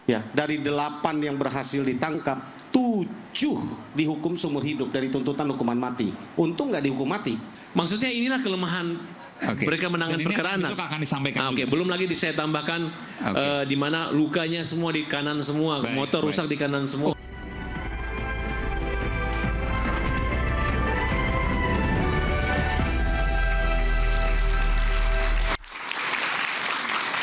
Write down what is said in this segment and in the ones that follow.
Ya, dari 8 yang berhasil ditangkap, 7 dihukum seumur hidup dari tuntutan hukuman mati. Untung nggak dihukum mati. Maksudnya inilah kelemahan mereka menangani perkara anak. Akan disampaikan. Oke, belum lagi saya tambahkan di mana lukanya semua di kanan semua, motor rusak di kanan semua.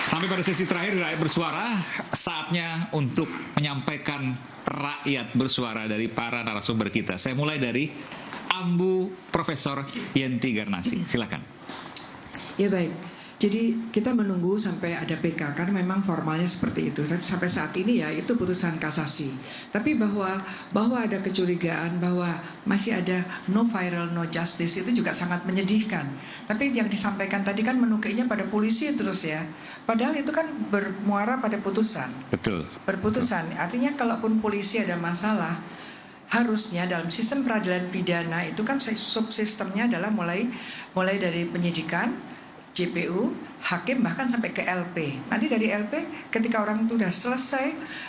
Sampai pada sesi terakhir rakyat bersuara, saatnya untuk menyampaikan rakyat bersuara dari para narasumber kita. Saya mulai dari Ambu Profesor Yenti Garnasi. Silakan. Ya baik. Jadi kita menunggu sampai ada PK karena memang formalnya seperti itu. Tapi sampai saat ini ya itu putusan kasasi. Tapi bahwa ada kecurigaan bahwa masih ada no viral no justice itu juga sangat menyedihkan. Tapi yang disampaikan tadi kan menukiknya pada polisi terus ya. Padahal itu kan bermuara pada putusan. Betul. Berputusan. Artinya kalaupun polisi ada masalah, harusnya dalam sistem peradilan pidana itu kan subsistemnya adalah mulai dari penyidikan, JPU, hakim bahkan sampai ke LP. Nanti dari LP ketika orang itu sudah selesai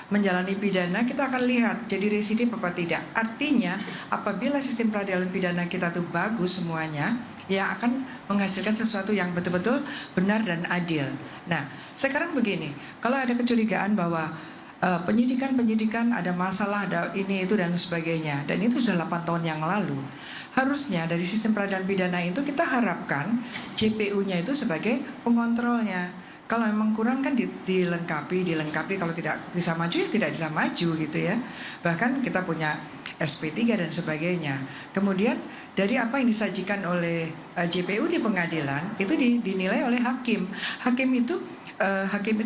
menjalani pidana, kita akan lihat jadi residif apa tidak. Artinya apabila sistem peradilan pidana kita itu bagus semuanya, ya akan menghasilkan sesuatu yang betul-betul benar dan adil. Nah, sekarang begini, kalau ada kecurigaan bahwa penyidikan ada masalah, ada ini itu dan sebagainya, dan itu sudah 8 tahun yang lalu. Harusnya dari sistem peradilan pidana itu kita harapkan JPU-nya itu sebagai pengontrolnya. Kalau memang kurang kan dilengkapi, kalau tidak bisa maju ya tidak bisa maju gitu ya. Bahkan kita punya SP3 dan sebagainya. Kemudian dari apa yang disajikan oleh JPU di pengadilan itu dinilai oleh hakim. Hakim itu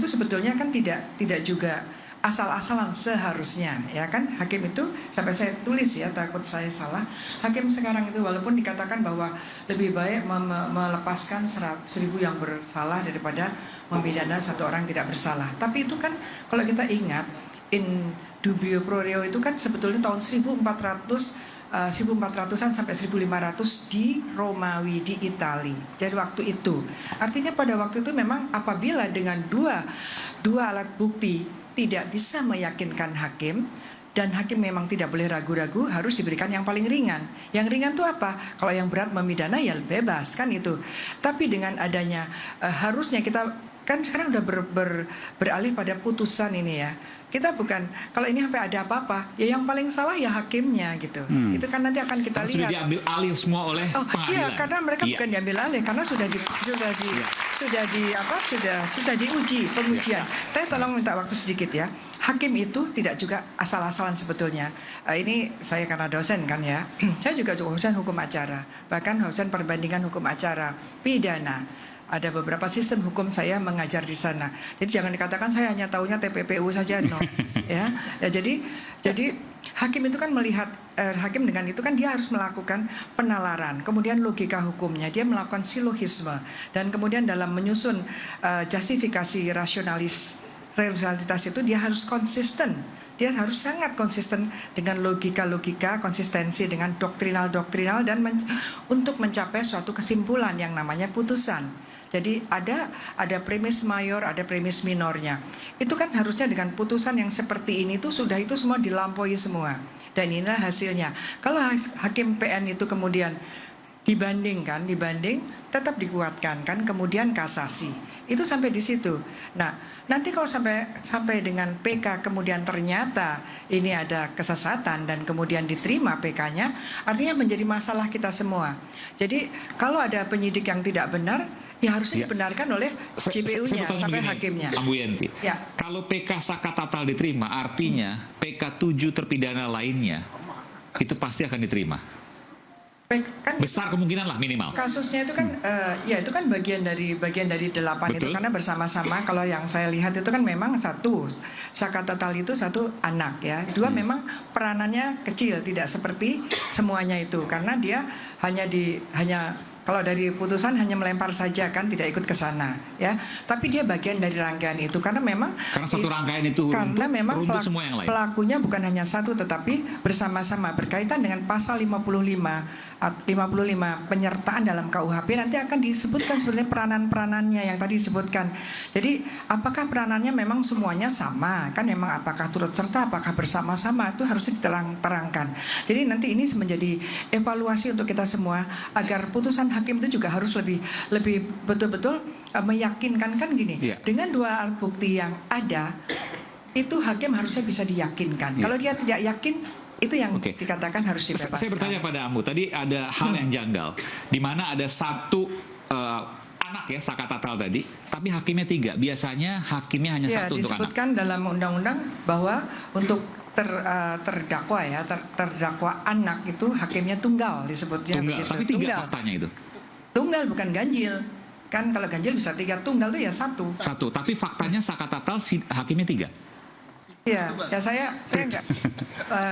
sebetulnya kan tidak juga asal-asalan seharusnya, ya kan? Hakim itu sampai saya tulis ya, takut saya salah. Hakim sekarang itu walaupun dikatakan bahwa lebih baik melepaskan 1.000 yang bersalah daripada memidana 1 orang tidak bersalah. Tapi itu kan kalau kita ingat in dubio pro reo itu kan sebetulnya tahun 1400-an sampai 1500 di Romawi, di Itali. Jadi waktu itu, artinya pada waktu itu memang apabila dengan dua alat bukti tidak bisa meyakinkan hakim, dan hakim memang tidak boleh ragu-ragu, harus diberikan yang paling ringan. Yang ringan itu apa? Kalau yang berat memidana ya bebas kan itu. Tapi dengan adanya harusnya kita kan sekarang udah beralih pada putusan ini ya. Kita bukan, kalau ini sampai ada apa-apa, ya yang paling salah ya hakimnya gitu. Itu kan nanti akan kita lihat. Sudah diambil alih semua oleh pengadilan. Iya, karena mereka bukan diambil alih, karena sudah diuji pengujian. Saya tolong minta waktu sedikit ya. Hakim itu tidak juga asal-asalan sebetulnya. Ini saya karena dosen kan ya. Saya juga dosen hukum acara, bahkan dosen perbandingan hukum acara pidana. Ada beberapa sistem hukum saya mengajar di sana. Jadi jangan dikatakan saya hanya tahunya TPPU saja, no. Ya, jadi hakim itu kan melihat hakim dengan itu kan dia harus melakukan penalaran, kemudian logika hukumnya, dia melakukan silogisme, dan kemudian dalam menyusun justifikasi rasionalitas itu dia harus konsisten. Dia harus sangat konsisten dengan logika-logika, konsistensi dengan doktrinal dan untuk mencapai suatu kesimpulan yang namanya putusan. Jadi ada premis mayor, ada premis minornya. Itu kan harusnya dengan putusan yang seperti ini itu semua dilampaui semua. Dan inilah hasilnya. Kalau hakim PN itu kemudian dibanding tetap dikuatkan kan, kemudian kasasi. Itu sampai di situ. Nah, nanti kalau sampai dengan PK kemudian ternyata ini ada kesesatan dan kemudian diterima PK-nya, artinya menjadi masalah kita semua. Jadi kalau ada penyidik yang tidak benar, ya harusnya dibenarkan oleh JPU-nya sampai hakimnya. Ambu Yenti, ya. Kalau PK Sakatatal diterima, artinya PK 7 terpidana lainnya itu pasti akan diterima. Kan besar kemungkinan lah minimal. Kasusnya itu kan ya itu kan bagian dari 8 itu karena bersama-sama. Kalau yang saya lihat itu kan memang satu Sakatatal itu satu anak ya. Dua memang peranannya kecil, tidak seperti semuanya itu karena dia hanya kalau dari putusan hanya melempar saja kan, tidak ikut ke sana ya. Tapi dia bagian dari rangkaian itu karena satu rangkaian itu karena memang semua yang lain. Pelakunya bukan hanya satu tetapi bersama-sama berkaitan dengan pasal 55 55 penyertaan dalam KUHP nanti akan disebutkan sebenarnya peranan-peranannya yang tadi disebutkan. Jadi apakah peranannya memang semuanya sama? Kan memang apakah turut serta, apakah bersama-sama, itu harus diterangkan. Jadi nanti ini menjadi evaluasi untuk kita semua agar putusan hakim itu juga harus lebih betul-betul meyakinkan. Kan gini, dengan dua alat bukti yang ada itu hakim harusnya bisa diyakinkan. Kalau dia tidak yakin, itu yang dikatakan harus dibebaskan. Saya bertanya pada Ambu, tadi ada hal yang janggal, di mana ada satu anak ya, Saka Tatal tadi, tapi hakimnya 3. Biasanya hakimnya hanya satu untuk anak. Disebutkan dalam undang-undang bahwa untuk terdakwa ya, terdakwa anak itu hakimnya tunggal disebutnya. Tunggal, tapi 3 faktanya itu. Tunggal bukan ganjil. Kan kalau ganjil bisa 3, tunggal itu ya 1. Tapi faktanya Saka Tatal hakimnya 3. Ya saya enggak,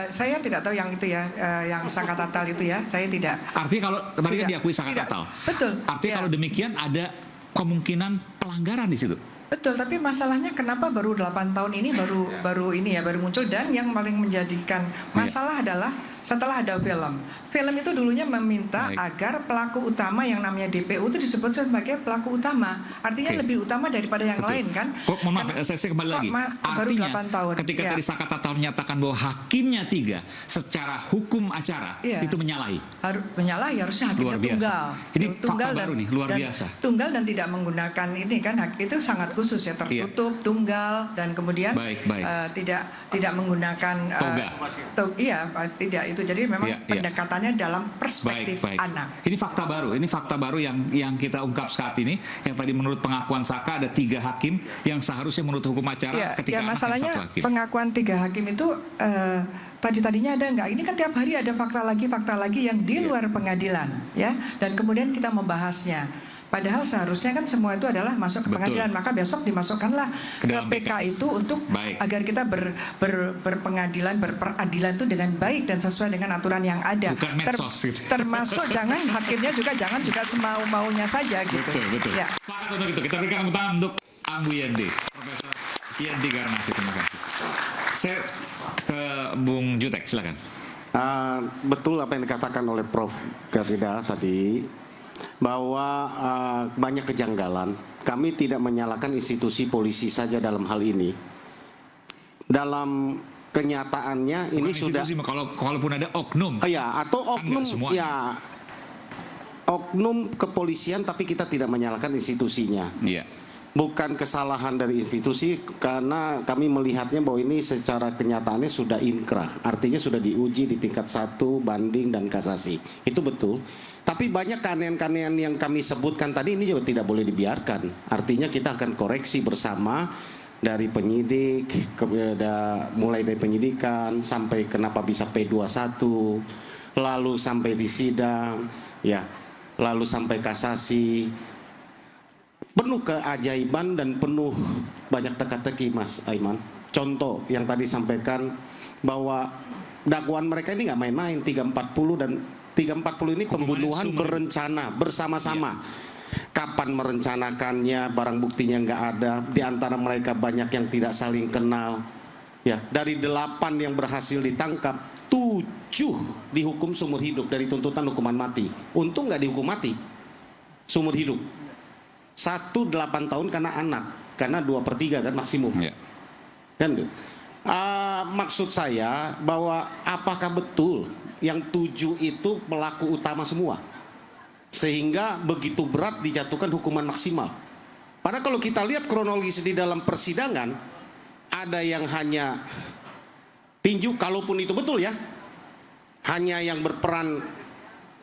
saya tidak tahu yang itu ya, yang Saka Tatal itu ya, saya tidak. Artinya kalau tadi kan diakui Saka Tatal, betul. Artinya kalau demikian ada kemungkinan pelanggaran di situ. Betul, tapi masalahnya kenapa baru 8 tahun ini baru muncul, dan yang paling menjadikan masalah adalah setelah ada film. Film itu dulunya meminta agar pelaku utama yang namanya DPU itu disebut sebagai pelaku utama. Artinya lebih utama daripada yang lain kan? Mohon maaf, saya kembali lagi. Artinya ketika tadi Saka Tatal menyatakan bahwa hakimnya 3 secara hukum acara itu menyalahi. Menyalahi, harusnya hakimnya tunggal. Ini fakta baru nih, luar biasa. Tunggal dan tidak menggunakan ini kan, itu sangat khusus ya, tertutup, tunggal, dan kemudian tidak menggunakan tidak itu. Jadi memang pendekatannya dalam perspektif anak. Ini fakta baru yang kita ungkap saat ini, yang tadi menurut pengakuan Saka ada 3 hakim yang seharusnya menurut hukum acara ketika anak masalahnya 1 hakim. Pengakuan 3 hakim itu tadinya ada enggak? Ini kan tiap hari ada fakta lagi yang di luar pengadilan ya, dan kemudian kita membahasnya. Padahal seharusnya kan semua itu adalah masuk ke pengadilan, maka besok dimasukkanlah ke PK itu untuk agar kita berpengadilan, berperadilan itu dengan baik dan sesuai dengan aturan yang ada. Termasuk jangan hakimnya jangan semau-maunya saja gitu. Betul. Ya. Sepakat untuk itu. Kita berikan tepuk tangan untuk Ambu Yenty, Profesor Yenty Garnasi. Terima kasih. Saya ke Bung Jutek, silakan. Betul apa yang dikatakan oleh Prof. Garida tadi, bahwa banyak kejanggalan. Kami tidak menyalahkan institusi polisi saja dalam hal ini. Dalam kenyataannya ini sudah, kalaupun ada oknum. Atau oknum oknum kepolisian, tapi kita tidak menyalahkan institusinya. Bukan kesalahan dari institusi, karena kami melihatnya bahwa ini secara kenyataannya sudah inkrah. Artinya sudah diuji di tingkat 1, banding, dan kasasi. Itu betul. Tapi banyak keanehan-keanehan yang kami sebutkan tadi ini juga tidak boleh dibiarkan. Artinya kita akan koreksi bersama dari penyidik, mulai dari penyidikan sampai kenapa bisa P21, lalu sampai di sidang, lalu sampai kasasi. Penuh keajaiban dan penuh banyak teka-teki, Mas Aiman. Contoh yang tadi sampaikan bahwa dakwaan mereka ini nggak main-main, 340 dan 340 ini pembunuhan berencana bersama-sama. Kapan merencanakannya, barang buktinya nggak ada. Di antara mereka banyak yang tidak saling kenal. Dari 8 yang berhasil ditangkap, 7 dihukum seumur hidup dari tuntutan hukuman mati. Untung nggak dihukum mati, seumur hidup. 1 8 tahun karena anak, karena 2/3 kan maksimum. Kan? Maksud saya bahwa apakah betul yang 7 itu pelaku utama semua, sehingga begitu berat dijatuhkan hukuman maksimal? Padahal kalau kita lihat kronologis di dalam persidangan, ada yang hanya tinju, kalaupun itu betul ya, hanya yang berperan,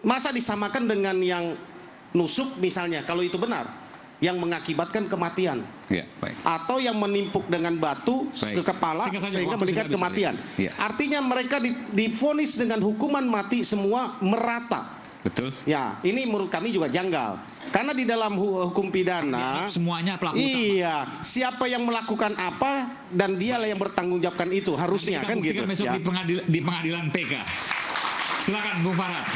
masa disamakan dengan yang nusuk misalnya, kalau itu benar, yang mengakibatkan kematian, atau yang menimpuk dengan batu ke kepala sehingga meningkat kematian. Artinya mereka divonis dengan hukuman mati semua merata. Betul. Ini menurut kami juga janggal. Karena di dalam hukum pidana semuanya pelaku utama. Siapa yang melakukan apa dan dialah yang bertanggung jawabkan itu harusnya kan gitu. Besok di pengadilan PK. Silakan Bung Farhat.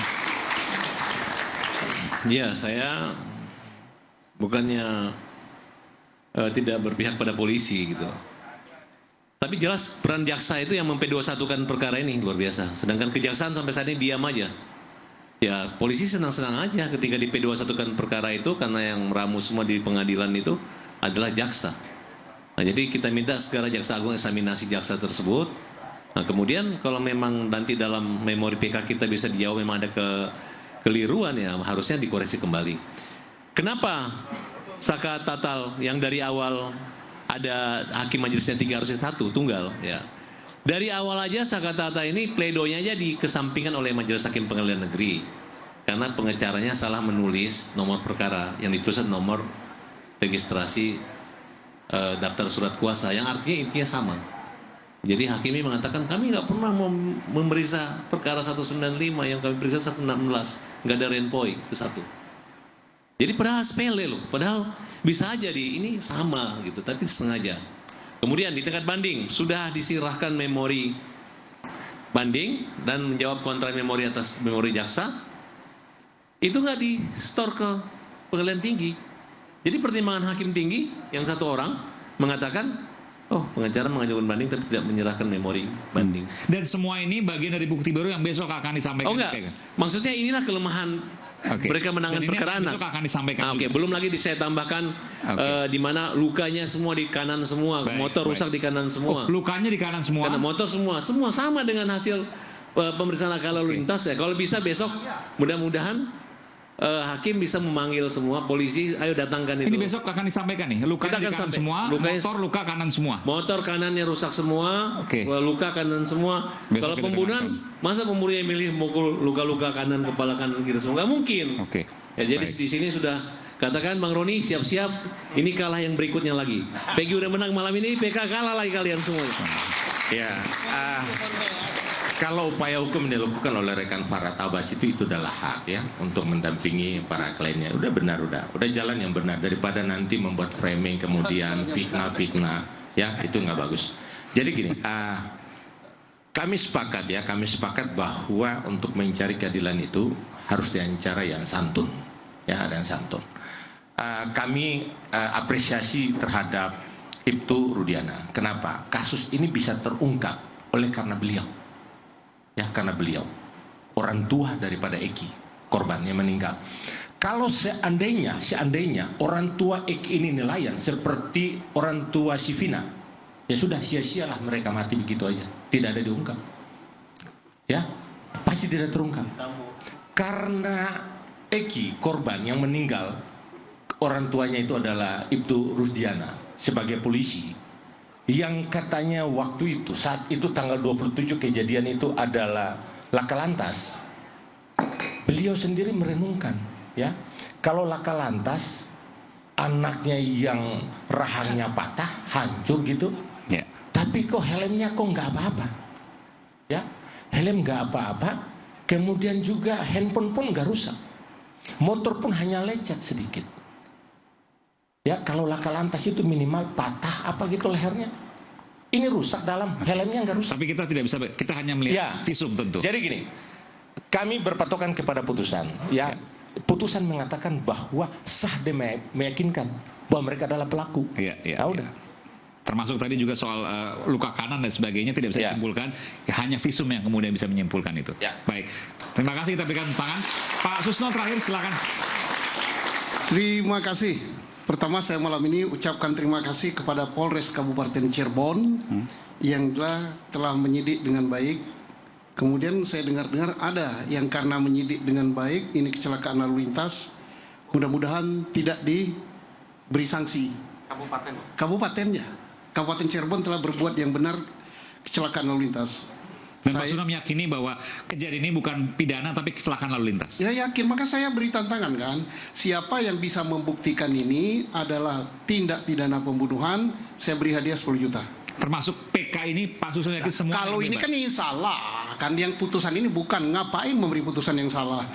Saya bukannya tidak berpihak pada polisi gitu. Tapi jelas peran jaksa itu yang memp21kan perkara ini luar biasa. Sedangkan kejaksaan sampai saat ini diam aja. Ya, polisi senang-senang aja ketika di P21-kan perkara itu, karena yang meramu semua di pengadilan itu adalah jaksa. Nah, jadi kita minta segera Jaksa Agung eksaminasi jaksa tersebut. Nah, kemudian kalau memang nanti dalam memori PK kita bisa dijawab memang ada kekeliruan, ya harusnya dikoreksi kembali. Kenapa Saka Tatal yang dari awal ada hakim majelisnya 3 harusnya 1 tunggal, ya. Dari awal aja Saka Tatal ini pledoinya aja dikesampingkan oleh Majelis Hakim Pengadilan Negeri karena pengacaranya salah menulis nomor perkara yang ditulis nomor registrasi daftar surat kuasa yang artinya intinya sama. Jadi hakim ini mengatakan kami nggak pernah memeriksa perkara 195, yang kami periksa 116, nggak ada renpoi, itu satu. Jadi padahal sepele loh, padahal bisa aja ini sama gitu, tapi sengaja. Kemudian di tingkat banding sudah disirahkan memori banding dan menjawab kontra memori atas memori jaksa, itu nggak di store ke pengadilan tinggi. Jadi pertimbangan hakim tinggi yang satu orang mengatakan, oh pengacara mengajukan banding tapi tidak menyerahkan memori banding. Dan semua ini bagian dari bukti baru yang besok akan disampaikan. Oh enggak, maksudnya inilah kelemahan mereka menangani perkara anak. Besok akan disampaikan. Belum lagi saya tambahkan di mana lukanya semua di kanan semua, motor rusak di kanan semua. Lukanya di kanan semua. Karena motor semua sama dengan hasil pemeriksaan laka lalu lintas ya. Kalau bisa besok mudah-mudahan hakim bisa memanggil semua polisi, ayo datangkan itu. Ini besok akan disampaikan nih, lukanya di kanan semua, motor luka kanan semua. Motor kanannya rusak semua, luka kanan semua. Besok kalau pembunuhan, masa pembunuhnya milih mukul luka-luka kanan, kepala kanan, kiri semua? Nggak mungkin. Ya, jadi di sini sudah katakan Bang Roni siap-siap, ini kalah yang berikutnya lagi. PG udah menang malam ini, PK kalah lagi kalian semua. Ya, kalau upaya hukum dilakukan oleh rekan Farhad Abbas itu adalah hak ya untuk mendampingi para kliennya. Udah benar, udah jalan yang benar daripada nanti membuat framing kemudian fitnah ya, itu nggak bagus. Jadi gini, kami sepakat bahwa untuk mencari keadilan itu harus dengan cara yang santun ya, dan santun. Kami apresiasi terhadap Ibtu Rudiana. Kenapa? Kasus ini bisa terungkap oleh karena beliau. Ya, karena beliau orang tua daripada Eki, korban yang meninggal. Kalau seandainya orang tua Eki ini nelayan seperti orang tua Sivina, ya sudah sia-sialah mereka mati begitu aja, tidak ada diungkap. Ya, pasti tidak terungkap. Karena Eki, korban yang meninggal, orang tuanya itu adalah Ibtu Rusdiana sebagai polisi. Yang katanya waktu itu, saat itu tanggal 27 kejadian itu adalah laka lantas. Beliau sendiri merenungkan, ya, kalau laka lantas anaknya yang rahangnya patah, hancur gitu, ya. Tapi kok helmnya kok nggak apa-apa, ya, helm nggak apa-apa, kemudian juga handphone pun nggak rusak, motor pun hanya lecet sedikit. Ya, kalau laka lantas itu minimal patah apa gitu lehernya. Ini rusak dalam, helmnya nggak rusak. Tapi kita tidak bisa, kita hanya melihat visum tentu. Jadi gini, kami berpatokan kepada putusan. Ya, putusan mengatakan bahwa sah dan meyakinkan bahwa mereka adalah pelaku. Udah. Termasuk tadi juga soal luka kanan dan sebagainya tidak bisa disimpulkan, hanya visum yang kemudian bisa menyimpulkan itu. Baik, terima kasih, kita berikan tangan. Pak Susno terakhir, silakan. Terima kasih. Pertama saya malam ini ucapkan terima kasih kepada Polres Kabupaten Cirebon yang telah menyidik dengan baik. Kemudian saya dengar-dengar ada yang karena menyidik dengan baik, ini kecelakaan lalu lintas, mudah-mudahan tidak diberi sanksi. Kabupatennya. Kabupaten Cirebon telah berbuat yang benar, kecelakaan lalu lintas. Dan Pak Susno meyakini bahwa kejadian ini bukan pidana tapi kecelakaan lalu lintas. Ya yakin, maka saya beri tantangan kan. Siapa yang bisa membuktikan ini adalah tindak pidana pembunuhan, saya beri hadiah 10 juta. Termasuk PK ini Pak Susno yakin semua. Kalau ini kan ini salah, kan yang putusan ini bukan, ngapain memberi putusan yang salah.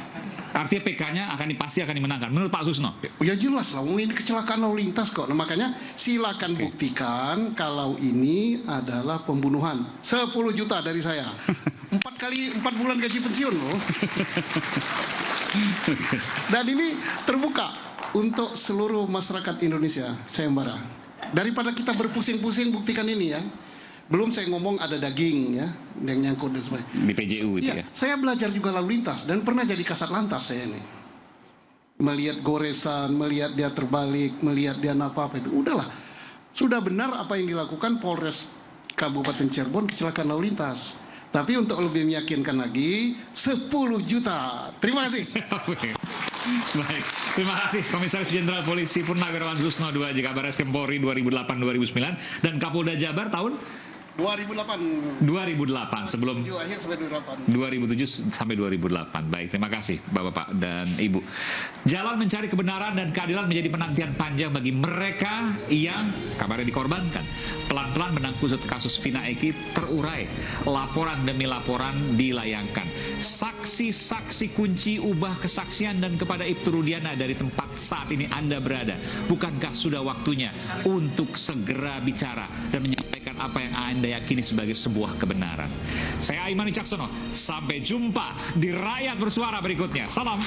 Artinya PK-nya pasti akan dimenangkan menurut Pak Susno. Ya jelas lah, ini kecelakaan lalu lintas kok. Nah, makanya silakan buktikan kalau ini adalah pembunuhan. 10 juta dari saya. 4 bulan gaji pensiun loh. Dan ini terbuka untuk seluruh masyarakat Indonesia, sayembara. Daripada kita berpusing-pusing buktikan ini ya. Belum saya ngomong ada daging ya yang nyangkut dan sebagainya. Di PJU itu ya. Saya belajar juga lalu lintas dan pernah jadi kasat lantas saya ini. Melihat goresan, melihat dia terbalik, melihat dia apa-apa itu. Udahlah. Sudah benar apa yang dilakukan Polres Kabupaten Cirebon kecelakaan lalu lintas. Tapi untuk lebih meyakinkan lagi 10 juta. Terima kasih. Baik, terima kasih Komisaris Jenderal Polisi Purnawirawan Susno 2 Jkabaris Polri 2008-2009 dan Kapolda Jabar tahun 2008 sebelum 2007 sampai 2008. Baik, terima kasih Bapak dan Ibu. Jalan mencari kebenaran dan keadilan menjadi penantian panjang bagi mereka yang kabarnya dikorbankan. Pelan-pelan benang kusut kasus Vina Eki terurai. Laporan demi laporan dilayangkan. Saksi-saksi kunci ubah kesaksian dan kepada Ibtu Rudiana dari tempat saat ini Anda berada. Bukankah sudah waktunya untuk segera bicara dan menyampaikan apa yang Anda yakini sebagai sebuah kebenaran? Saya Aiman Wicaksono. Sampai jumpa di Rakyat Bersuara berikutnya. Salam.